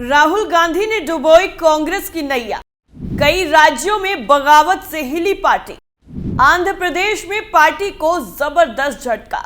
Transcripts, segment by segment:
राहुल गांधी ने डुबोई कांग्रेस की नैया। कई राज्यों में बगावत से हिली पार्टी। आंध्र प्रदेश में पार्टी को जबरदस्त झटका।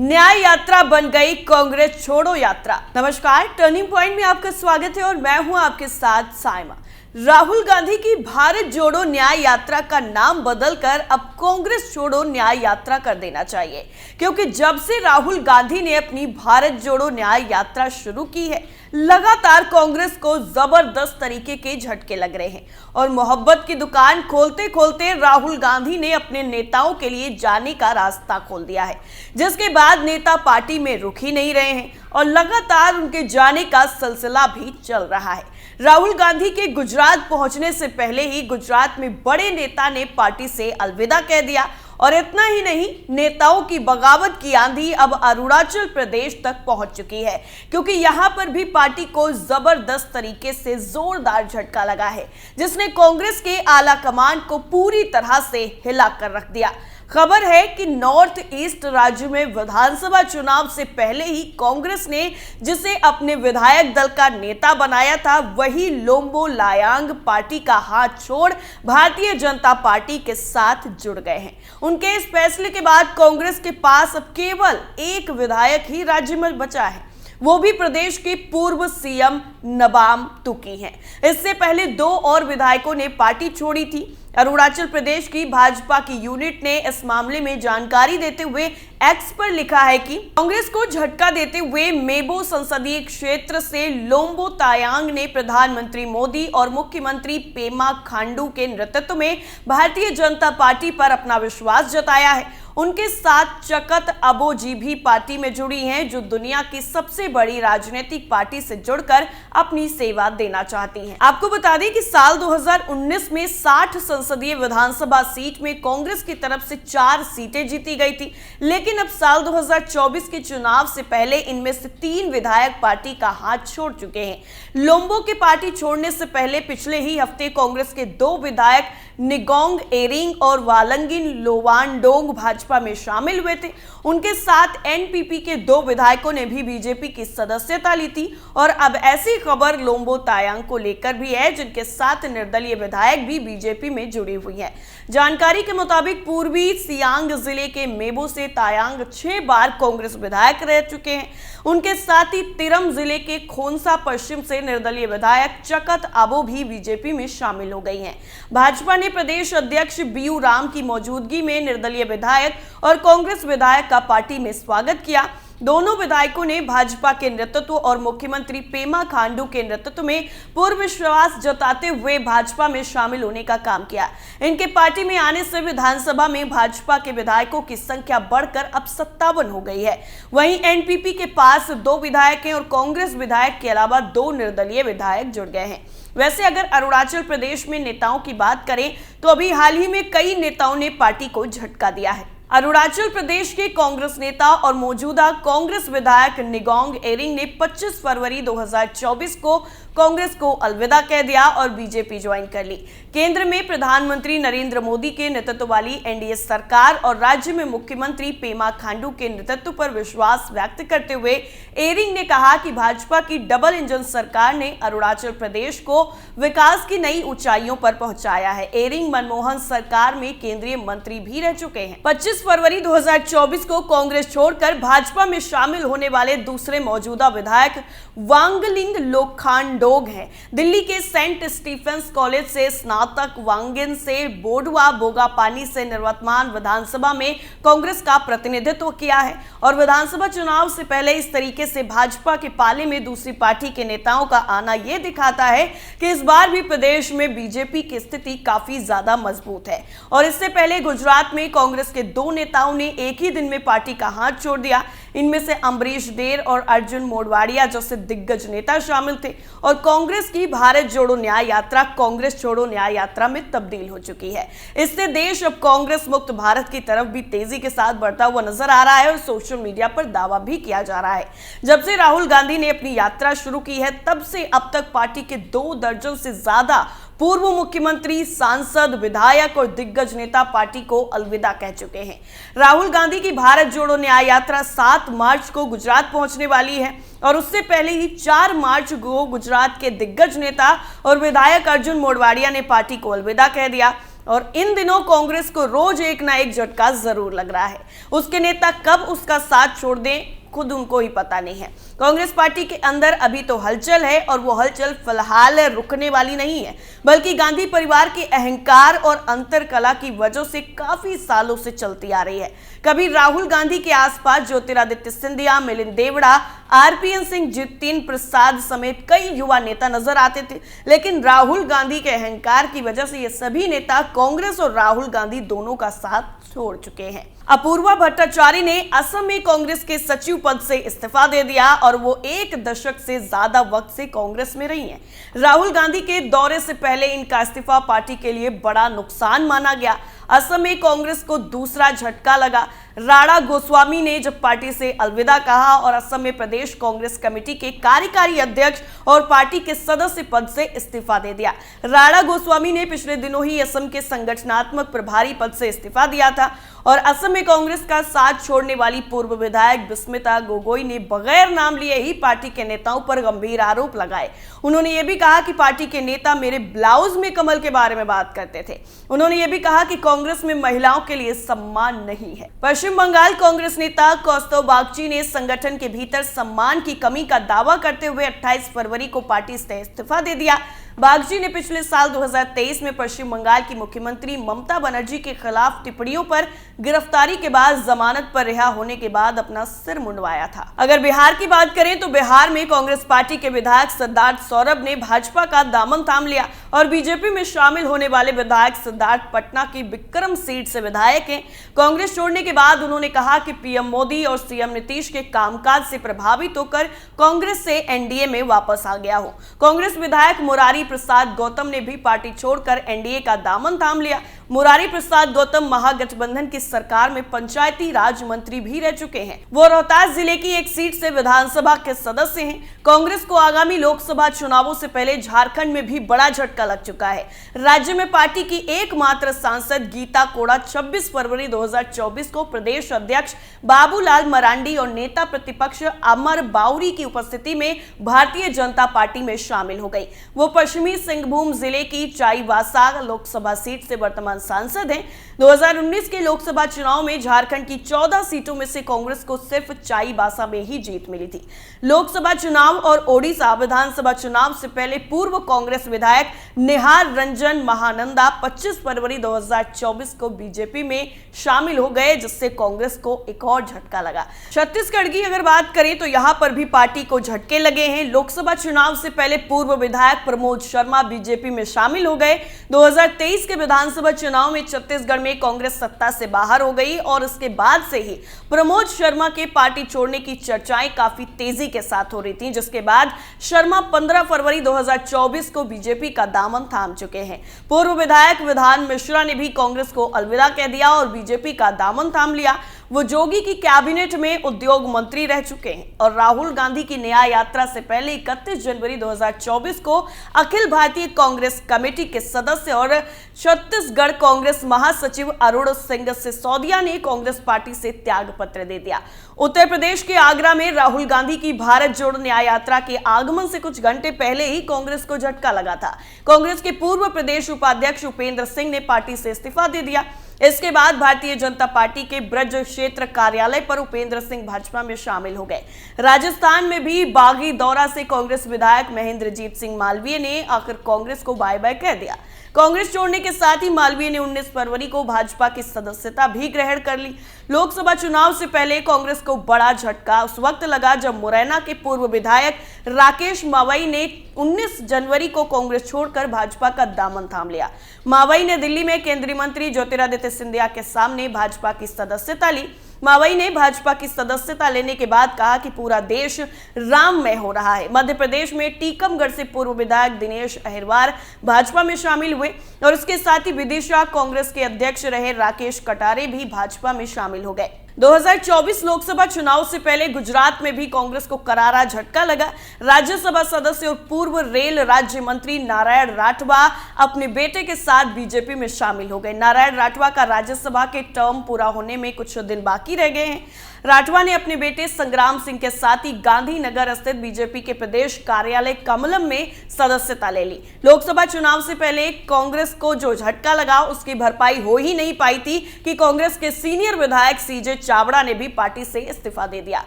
न्याय यात्रा बन गई कांग्रेस छोड़ो यात्रा। नमस्कार, टर्निंग पॉइंट में आपका स्वागत है और मैं हूं आपके साथ साइमा। राहुल गांधी की भारत जोड़ो न्याय यात्रा का नाम बदलकर अब कांग्रेस छोड़ो न्याय यात्रा कर देना चाहिए, क्योंकि जब से राहुल गांधी ने अपनी भारत जोड़ो न्याय यात्रा शुरू की है, लगातार कांग्रेस को जबरदस्त तरीके के झटके लग रहे हैं और मोहब्बत की दुकान खोलते खोलते राहुल गांधी ने अपने नेताओं के लिए जाने का रास्ता खोल दिया है, जिसके बाद नेता पार्टी में रुक ही नहीं रहे हैं और लगातार उनके जाने का सिलसिला भी चल रहा है। राहुल गांधी के गुजरात पहुंचने से पहले ही गुजरात में बड़े नेता ने पार्टी से अलविदा कह दिया और इतना ही नहीं, नेताओं की बगावत की आंधी अब अरुणाचल प्रदेश तक पहुंच चुकी है, क्योंकि यहां पर भी पार्टी को जबरदस्त तरीके से जोरदार झटका लगा है, जिसने कांग्रेस के आला कमान को पूरी तरह से हिला कर रख दिया। खबर है कि नॉर्थ ईस्ट राज्य में विधानसभा चुनाव से पहले ही कांग्रेस ने जिसे अपने विधायक दल का नेता बनाया था, वही लोम्बो लायांग पार्टी का हाथ छोड़ भारतीय जनता पार्टी के साथ जुड़ गए हैं। उनके इस फैसले के बाद कांग्रेस के पास अब केवल एक विधायक ही राज्य में बचा है, वो भी प्रदेश के पूर्व सीएम नबाम तुकी हैं। इससे पहले दो और विधायकों ने पार्टी छोड़ी थी। अरुणाचल प्रदेश की भाजपा की यूनिट ने इस मामले में जानकारी देते हुए एक्स पर लिखा है कि कांग्रेस को झटका देते हुए मेबो संसदीय क्षेत्र से लोम्बो तायांग ने प्रधानमंत्री मोदी और मुख्यमंत्री पेमा खांडू के नेतृत्व में भारतीय जनता पार्टी पर अपना विश्वास जताया है। उनके साथ चकत अबोजी भी पार्टी में जुड़ी हैं, जो दुनिया की सबसे बड़ी राजनीतिक पार्टी से जुड़कर अपनी सेवा देना चाहती हैं। आपको बता दें कि साल 2019 में 60 संसदीय विधानसभा सीट में कांग्रेस की तरफ से 4 सीटें जीती गई थी, लेकिन अब साल 2024 के चुनाव से पहले इनमें से 3 विधायक पार्टी का हाथ छोड़ चुके हैं। लोम्बो के पार्टी छोड़ने से पहले पिछले ही हफ्ते कांग्रेस के 2 विधायक निगोंग एरिंग और वालंगिन लोवांडोंग भाजपा में शामिल हुए थे। उनके साथ एनपीपी के 2 विधायकों ने भी बीजेपी की सदस्यता ली थी और अब ऐसी खबर लोम्बो तायांग को लेकर भी है, जिनके साथ निर्दलीय विधायक भी बीजेपी में जुड़ी हुई है। जानकारी के मुताबिक पूर्वी सियांग जिले के मेबो से तायांग 6 बार कांग्रेस विधायक रह चुके हैं। उनके साथ ही तिरम जिले के खोंसा पश्चिम से निर्दलीय विधायक चकत आबो भी बीजेपी में शामिल हो गई हैं। भाजपा ने प्रदेश अध्यक्ष बीयू राम की मौजूदगी में निर्दलीय विधायक और कांग्रेस विधायक का पार्टी में स्वागत किया। दोनों विधायकों ने भाजपा के नेतृत्व और मुख्यमंत्री पेमा खांडू के नेतृत्व में पूर्ण विश्वास जताते हुए भाजपा में शामिल होने का काम किया। इनके पार्टी में आने से विधानसभा में भाजपा के विधायकों की संख्या बढ़कर अब 57 हो गई है। वहीं एनपीपी के पास 2 विधायक हैं और कांग्रेस विधायक के अलावा 2 निर्दलीय विधायक जुड़ गए हैं। वैसे अगर अरुणाचल प्रदेश में नेताओं की बात करें तो अभी हाल ही में कई नेताओं ने पार्टी को झटका दिया है। अरुणाचल प्रदेश के कांग्रेस नेता और मौजूदा कांग्रेस विधायक निगोंग एरिंग ने 25 फरवरी 2024 को कांग्रेस को अलविदा कह दिया और बीजेपी ज्वाइन कर ली। केंद्र में प्रधानमंत्री नरेंद्र मोदी के नेतृत्व वाली एनडीए सरकार और राज्य में मुख्यमंत्री पेमा खांडू के नेतृत्व पर विश्वास व्यक्त करते हुए एरिंग ने कहा कि भाजपा की डबल इंजन सरकार ने अरुणाचल प्रदेश को विकास की नई ऊंचाइयों पर पहुंचाया है। एरिंग मनमोहन सरकार में केंद्रीय मंत्री भी रह चुके हैं। 25 फरवरी 2024 को कांग्रेस छोड़कर भाजपा में शामिल होने वाले दूसरे मौजूदा विधायक वांगलिंग लोखांडोग हैं। दिल्ली के सेंट स्टीफेंस कॉलेज से स्नातक वांगिन से बोडवा बोगापानी से निवर्तमान विधानसभा में कांग्रेस का प्रतिनिधित्व किया है और विधानसभा चुनाव से पहले इस तरीके से भाजपा के पाले में दूसरी पार्टी के नेताओं का आना यह दिखाता है कि इस बार भी प्रदेश में बीजेपी की स्थिति काफी ज्यादा मजबूत है। और इससे पहले गुजरात में कांग्रेस के 2 नेताओं ने एक ही दिन में पार्टी का हाथ छोड़ दिया। इनमें से अम्बरीश देर और अर्जुन मोढवाडिया जैसे दिग्गज नेता शामिल थे और कांग्रेस की भारत जोड़ो न्याय यात्रा कांग्रेस छोड़ो न्याय यात्रा में तब्दील हो चुकी है। इससे देश अब कांग्रेस मुक्त भारत की तरफ भी तेजी के साथ बढ़ता हुआ नजर आ रहा है और सोशल मीडिया पर दावा भी किया जा रहा है। जब से राहुल गांधी ने अपनी यात्रा शुरू की है, तब से अब तक पार्टी के 2 दर्जन से ज्यादा पूर्व मुख्यमंत्री, सांसद, विधायक और दिग्गज नेता पार्टी को अलविदा कह चुके हैं। राहुल गांधी की भारत जोड़ो न्याय यात्रा 7 मार्च को गुजरात पहुंचने वाली है और उससे पहले ही 4 मार्च को गुजरात के दिग्गज नेता और विधायक अर्जुन मोढवाडिया ने पार्टी को अलविदा कह दिया। और इन दिनों कांग्रेस को रोज एक ना एक झटका जरूर लग रहा है। उसके नेता कब उसका साथ छोड़ दें, खुद उनको ही पता नहीं है। कांग्रेस पार्टी के अंदर अभी तो हलचल है और वो हलचल फिलहाल रुकने वाली नहीं है, बल्कि गांधी परिवार के अहंकार और अंतरकला की वजह से काफी सालों से चलती आ रही है। कभी राहुल गांधी के आसपास ज्योतिरादित्य सिंधिया, मिलिंद देवड़ा, आरपीएन सिंह, जितिन प्रसाद समेत कई युवा नेता नजर आते थे, लेकिन राहुल गांधी के अहंकार की वजह से ये सभी नेता कांग्रेस और राहुल गांधी दोनों का साथ छोड़ चुके हैं। अपूर्वा भट्टाचार्य ने असम में कांग्रेस के सचिव पद से इस्तीफा दे दिया और वो 1 दशक से ज्यादा वक्त से कांग्रेस में रही हैं। राहुल गांधी के दौरे से पहले इनका इस्तीफा पार्टी के लिए बड़ा नुकसान माना गया। असम में कांग्रेस को दूसरा झटका लगा। राणा गोस्वामी ने जब पार्टी से अलविदा कहा और असम में प्रदेश कांग्रेस कमेटी के कार्यकारी अध्यक्ष और पार्टी के सदस्य पद से इस्तीफा दे दिया। राणा गोस्वामी ने पिछले दिनों ही असम के संगठनात्मक प्रभारी पद से इस्तीफा दिया था और असम में कांग्रेस का साथ छोड़ने वाली पूर्व विधायक बिस्मिता गोगोई ने बगैर नाम लिए ही पार्टी के नेताओं पर गंभीर आरोप लगाए। उन्होंने ये भी कहा कि पार्टी के नेता मेरे ब्लाउज में कमल के बारे में बात करते थे। उन्होंने ये भी कहा कि कांग्रेस में महिलाओं के लिए सम्मान नहीं है। पश्चिम बंगाल कांग्रेस नेता कौस्तव बागची ने संगठन के भीतर सम्मान की कमी का दावा करते हुए 28 फरवरी को पार्टी से इस्तीफा दे दिया। बागची ने पिछले साल 2023 में पश्चिम बंगाल की मुख्यमंत्री ममता बनर्जी के खिलाफ टिप्पणियों पर गिरफ्तारी के बाद जमानत पर रिहा होने के बाद अपना सिर मुंडवाया था। अगर बिहार की बात करें तो बिहार में कांग्रेस पार्टी के विधायक सिद्धार्थ सौरभ ने भाजपा का दामन थाम लिया और बीजेपी में शामिल होने वाले विधायक सिद्धार्थ पटना की विक्रम सीट से विधायक हैं। कांग्रेस छोड़ने के बाद उन्होंने कहा कि पीएम मोदी और सीएम नीतीश के कामकाज से प्रभावित होकर कांग्रेस से एनडीए में वापस आ गया हो। कांग्रेस विधायक मुरारी प्रसाद गौतम ने भी पार्टी छोड़कर एनडीए का दामन थाम लिया। मुरारी प्रसाद गौतम महागठबंधन की सरकार में पंचायती राज मंत्री भी रह चुके हैं। वो रोहतास जिले की एक सीट से विधानसभा के सदस्य हैं। कांग्रेस को आगामी लोकसभा चुनावों से पहले झारखंड में भी बड़ा झटका लग चुका है। राज्य में पार्टी की एकमात्र सांसद गीता कोड़ा 26 फरवरी 2024 को प्रदेश अध्यक्ष बाबूलाल मरांडी और नेता प्रतिपक्ष अमर बाउरी की उपस्थिति में भारतीय जनता पार्टी में शामिल हो गई। वो पश्चिमी सिंहभूम जिले की चाईबासा लोकसभा सीट से वर्तमान सांसद हैं। 2019 के लोकसभा चुनाव में झारखंड की 14 सीटों में से कांग्रेस को सिर्फ चाईबासा में ही जीत मिली थी। लोकसभा चुनाव और ओडिशा विधानसभा चुनाव से पहले पूर्व कांग्रेस विधायक निहार रंजन महानंदा 25 फरवरी 2024 को बीजेपी में शामिल हो गए, जिससे कांग्रेस को एक और झटका लगा। छत्तीसगढ़ की अगर बात करें तो यहां पर भी पार्टी को झटके लगे हैं। लोकसभा चुनाव से पहले पूर्व विधायक प्रमोद शर्मा बीजेपी में शामिल हो गए। 2023 के विधानसभा चुनाव में छत्तीसगढ़ में कांग्रेस सत्ता से बाहर हो गई और इसके बाद से ही प्रमोद शर्मा के पार्टी छोड़ने की चर्चाएं काफी तेजी के साथ हो रही थी, जिसके बाद शर्मा 15 फरवरी 2024 को बीजेपी का दामन थाम चुके हैं। पूर्व विधायक विधान मिश्रा ने भी कांग्रेस को अलविदा कह दिया और बीजेपी का दामन थाम लिया। वो जोगी की कैबिनेट में उद्योग मंत्री रह चुके हैं और राहुल गांधी की न्याय यात्रा से पहले 31 जनवरी 2024 को अखिल भारतीय कांग्रेस कमेटी के सदस्य और छत्तीसगढ़ कांग्रेस महासचिव अरुण सिंह सिसोदिया ने कांग्रेस पार्टी से त्याग पत्र दे दिया। उत्तर प्रदेश के आगरा में राहुल गांधी की भारत जोड़ो न्याय यात्रा के आगमन से कुछ घंटे पहले ही कांग्रेस को झटका लगा था। कांग्रेस के पूर्व प्रदेश उपाध्यक्ष उपेंद्र सिंह ने पार्टी से इस्तीफा दे दिया। इसके बाद भारतीय जनता पार्टी के ब्रज क्षेत्र कार्यालय पर उपेंद्र सिंह भाजपा में शामिल हो गए। राजस्थान में भी बागी दौरा से कांग्रेस विधायक महेंद्रजीत सिंह मालवीय ने आखिर कांग्रेस को बाय बाय कह दिया। कांग्रेस छोड़ने के साथ ही मालवीय ने 19 फरवरी को भाजपा की सदस्यता भी ग्रहण कर ली। लोकसभा चुनाव से पहले कांग्रेस को बड़ा झटका उस वक्त लगा जब मुरैना के पूर्व विधायक राकेश मावई ने 19 जनवरी को कांग्रेस छोड़कर भाजपा का दामन थाम लिया। मावई ने दिल्ली में केंद्रीय मंत्री ज्योतिरादित्य सिंधिया के सामने भाजपा की सदस्यता ली। मावई ने भाजपा की सदस्यता लेने के बाद कहा कि पूरा देश राममय हो रहा है। मध्य प्रदेश में टीकमगढ़ से पूर्व विधायक दिनेश अहिरवार भाजपा में शामिल हुए और उसके साथ ही विदिशा कांग्रेस के अध्यक्ष रहे राकेश कटारे भी भाजपा में शामिल हो गए। 2024 लोकसभा चुनाव से पहले गुजरात में भी कांग्रेस को करारा झटका लगा। राज्यसभा सदस्य और पूर्व रेल राज्य मंत्री नारायण राठवा अपने बेटे के साथ बीजेपी में शामिल हो गए। नारायण राठवा का राज्यसभा के टर्म पूरा होने में कुछ दिन बाकी रह गए हैं। राठवा ने अपने बेटे संग्राम सिंह के साथ ही गांधीनगर स्थित बीजेपी के प्रदेश कार्यालय कमलम में सदस्यता ले ली। लोकसभा चुनाव से पहले कांग्रेस को जो झटका लगा उसकी भरपाई हो ही नहीं पाई थी कि कांग्रेस के सीनियर विधायक सीजे चावड़ा ने भी पार्टी से इस्तीफा दे दिया।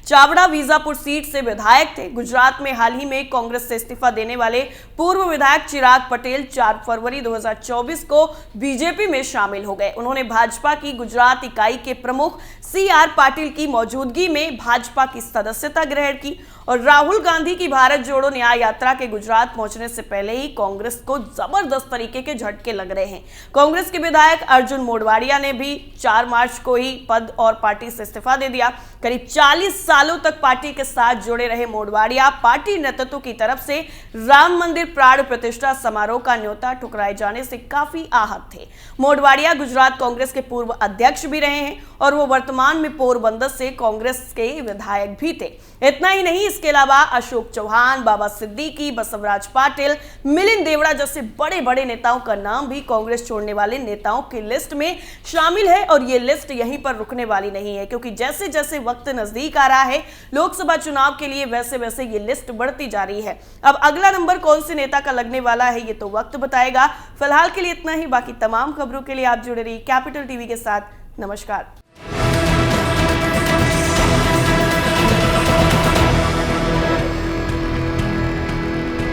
चावड़ा वीजापुर सीट से विधायक थे। गुजरात में हाल ही में कांग्रेस से इस्तीफा देने वाले पूर्व विधायक चिराग पटेल 4 फरवरी 2024 को बीजेपी में शामिल हो गए। उन्होंने भाजपा की गुजरात इकाई के प्रमुख CR पाटिल की मौजूदगी में भाजपा की सदस्यता ग्रहण की और राहुल गांधी की भारत जोड़ो न्याय यात्रा के गुजरात पहुंचने से पहले ही कांग्रेस को जबरदस्त तरीके के झटके लग रहे हैं। कांग्रेस के विधायक अर्जुन मोढवाडिया ने भी 4 मार्च को ही पद और पार्टी से इस्तीफा दे दिया। करीब 40 सालों तक पार्टी के साथ जुड़े रहे मोढवाडिया पार्टी नेतृत्व की तरफ से राम मंदिर प्राण प्रतिष्ठा समारोह का न्योता ठुकराए जाने से काफी आहत थे। मोढवाडिया गुजरात कांग्रेस के पूर्व अध्यक्ष भी रहे हैं और वो वर्तमान में पोरबंदर से कांग्रेस के विधायक भी थे। इतना ही नहीं, इसके अलावा अशोक चौहान, बाबा सिद्दीकी, बसवराज पाटिल, मिलिंद देवड़ा जैसे बड़े बड़े नेताओं का नाम भी कांग्रेस छोड़ने वाले नेताओं की लिस्ट में शामिल है। और ये लिस्ट यहीं पर रुकने वाली नहीं है, क्योंकि जैसे जैसे वक्त नजदीक आ रहा है लोकसभा चुनाव के लिए, वैसे वैसे ये लिस्ट बढ़ती जा रही है। अब अगला नंबर कौन से नेता का लगने वाला है ये तो वक्त बताएगा। फिलहाल के लिए इतना ही। बाकी तमाम खबरों के लिए आप जुड़े रहिए कैपिटल टीवी के साथ। नमस्कार।